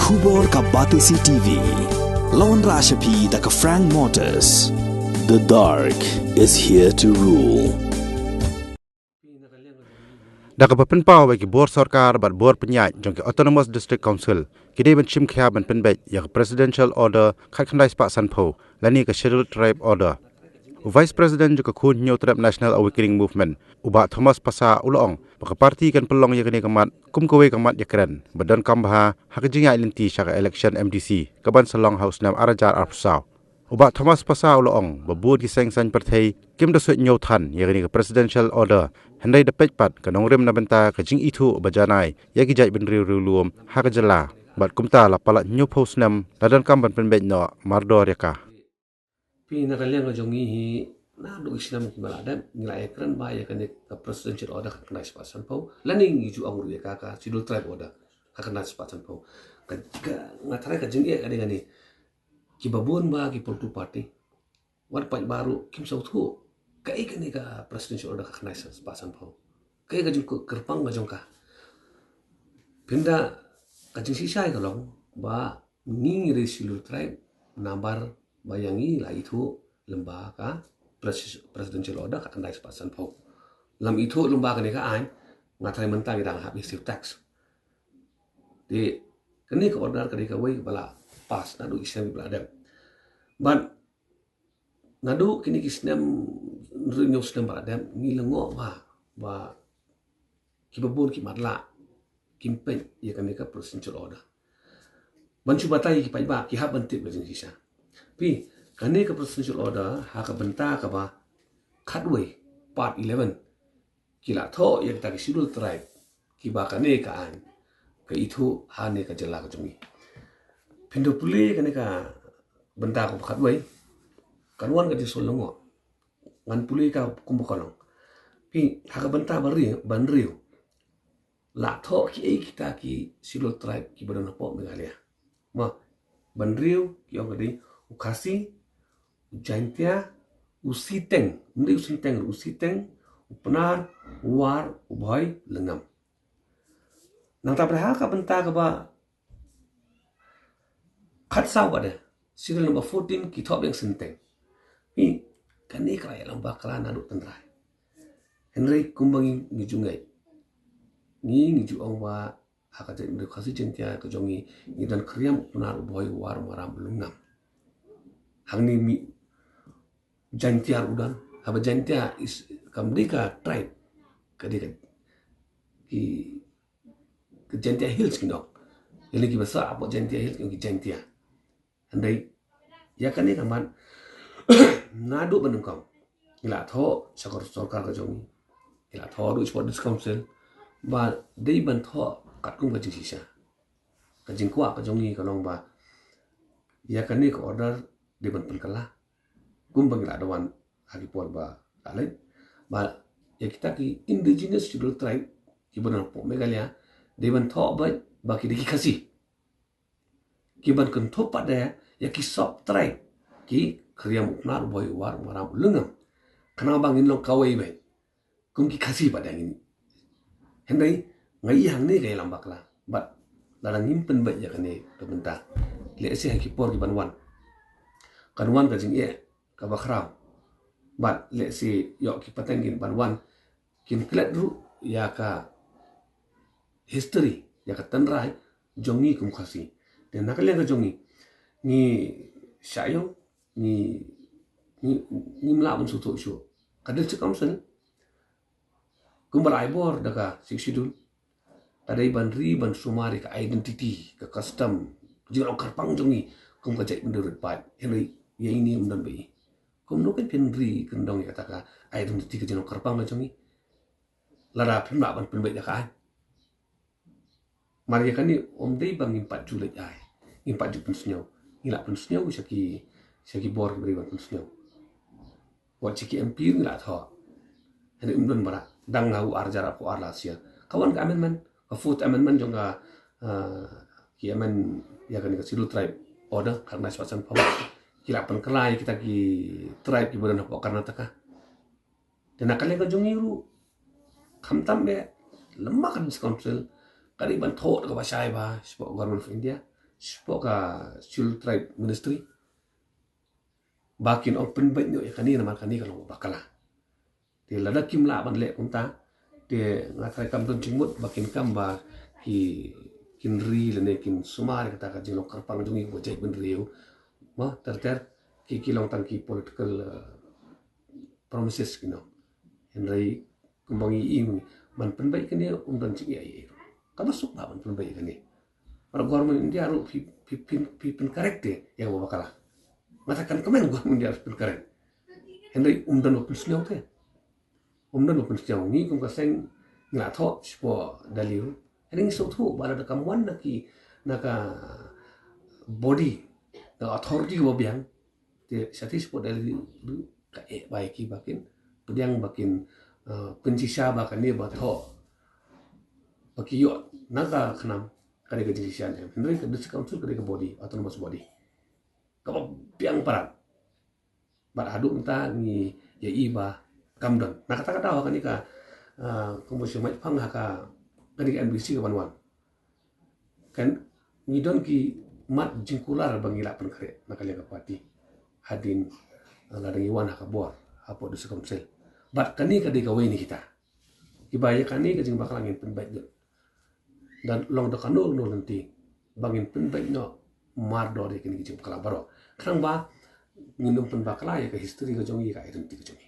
Khubor ka Batisi TV. Lawan Rashapi da ka Frank Motors. The dark is here to rule. Daga penpau bagi bor sarkar bat bor penyat jong ke Autonomous District Council kini benchim khia ban penbet ya Presidential Order khat khandai spa sanpho lani ke Scheduled Tribe Order. Vice President juga kun New Tribe National Awakening Movement uba Thomas Pasa ulong baka parti kan pelong ya kini kamat kumkowe kamat ya keren badan kambha hakjinga ilinti syaka election MDC kaban salong house nam arajar arpsau. Uba Thomas Pasa ulong babud giseng san partai kim dasut New Than ya kini ke Presidential Order handai dapet pat kanong rem na benta ka jing itu bajanai ya ki jai ben riu luom ha ka jala bat kumta la pala New Post nam dadan kam ban penbet no mardor ya ka pi na kalian ka jongi hi na do islam ki balada ngila ekran ba ya kan ka Presidential Order ka kanai spasan pau laning ju angru ya ka Scheduled Tribe Order ka kanai spasan pau ka ngatare ka jing ya gani ki babun ba ki poltu party wat pat baru kim sau thu kai kan ka Presidential Order ka kanai spasan pau kai ka jung kerpang ga jongka pinda ka jing sisai ka long ba ngi re Scheduled Tribe nambar bayangi la itu lemba ka Presidential Order ka kanai spasan pau lam itu lemba ka ni ka ai ngatai mentang idang habis tax di kini ka order ka di ka wei bala pas nadu isem bladem ban nadu kini kisnem nrinyo snem bladem ngilengo ba kibabun ki madla kimpen ya kan ka Presidential Order ban cuba tai ki ba ki hab bantip bajing sisa pi kani ka Presidential Order ha ka benta ka ba khatway part 11 kila tho ya ta ki Scheduled Tribe ki ba kani ka an ka itu ha ne ka jala ka jungi pindo puli kani ka benta ko khatway kanwan ka disolongo ngan puli ka kumbakolong pi ha ka benta banriu la tho ki ai kita ki Scheduled Tribe ki badan po megalia ma banriu ki ogadi ukasi ujaintia usiteng upenar war ubhai lengam nang ta praha ka benta ka ba khat saw ada serial number 14 ki thop yang senteng pi kani krai lamba kala nadu tendrai henry kumbangi ngijungai ni ju awwa hakate ndo khasi jentia ka jongi ni dan kriam upenar ubhai war maram lengam hangni mi jantiar udan haba jantia is kamdika tribe kadika ki jantia hills kino ele ki basa apa jantia hills ki jantia andai ya kan ni kaman nadu benungkam ila tho sakor sarkar ka jongi ila tho du sport council ba dei ban tho kat kum ka jisisa ka jingkwa ka jongi ka long ba ya kan ni ka order di ban penkala gumbang la dawan hagi por ba alai ba ya kita ki indigenous Scheduled Tribe ki banan po megalia de ban tho ba ki diki khasi ki ban kan tho pada ya ki sop tribe ki kriam uknar boy war maram lungam kana bangin long kawai bai kum ki khasi pada ini hendai ngai hang ne gai lambak la ba dalang nyimpen ba ya kane to benta le se ki por ki banwan kanwan ka jing ye ka bakhraw bat le si yok ki patengin banwan kin klet ru ya ka history ya ka tanrai jongi kum khasi de nakale ka jongi ni shayo ni mla un su to shu kadel ci council kum balai bor daga siksidul kadai ban sumari ka identity ka custom jingau karpang jongi kum ka jai menurut pat henry ya ini undan bai kum no kan penri kendong ya kata ka identity ka jingau karpang ka jongi lara phimla ban penbai ya ka mari kan ni om dei bang impat julet ai impat ju pensnyo ila pensnyo saki bor beri ban pensnyo wat ciki MP ngila tho henry undan bara dang ngau arjara ko arlasia kawan ka amendment ka fourth amendment jonga ki amen ya kan ka Scheduled Tribe Order karena swasana power kila pan kelai kita ki tribe ki badan ko Karnataka dan nakale ka jongiru khamtam be lemma kan council kariban thot ka basai ba government of India spoka sul tribe ministry bakin open baik nyo yakani nama kani kalau bakala de lada kim la ban le kunta de ngatai kam don cingmut bakin kam ba ki kinri lene kin sumar kata ka jino karpang jungi bo jai ben riu ma ter ki kilong tangki political promises kino henry kumbangi ing man pen baik kani undan cing ai kamasuk ba man pen baik kani para government India harus pipin karakter yang bakala matakan kemen government India harus pipin karakter henry dan open snow te dan open snow ni kum kaseng nggak tahu sepo dalil henry sotu pada ada kamuan naka body the authority wabiang te sati sepo dalil kae baiki bakin pedang bakin pencisa bakan ni batho baki yo naga kenam kare ke decision henry ke district council kare ke body autonomous body kau piang parat bar adu entah ni ya iba kamdon nak kata kan ni ka komisi mai phang ka kani NBC ke banwan kan ni don ki mat jingkular bangila pen kare nakale ka parti hadin ladang iwan ka bor apo district council bat kani ka digawe ni kita ibaya kani ke jing bakal angin pen baik dan long do kanul no nanti bangin pen baik no mardo de kini kicim kala baro krang ba ngindum pen bakala ya ke history ke jongi ka identity ke jongi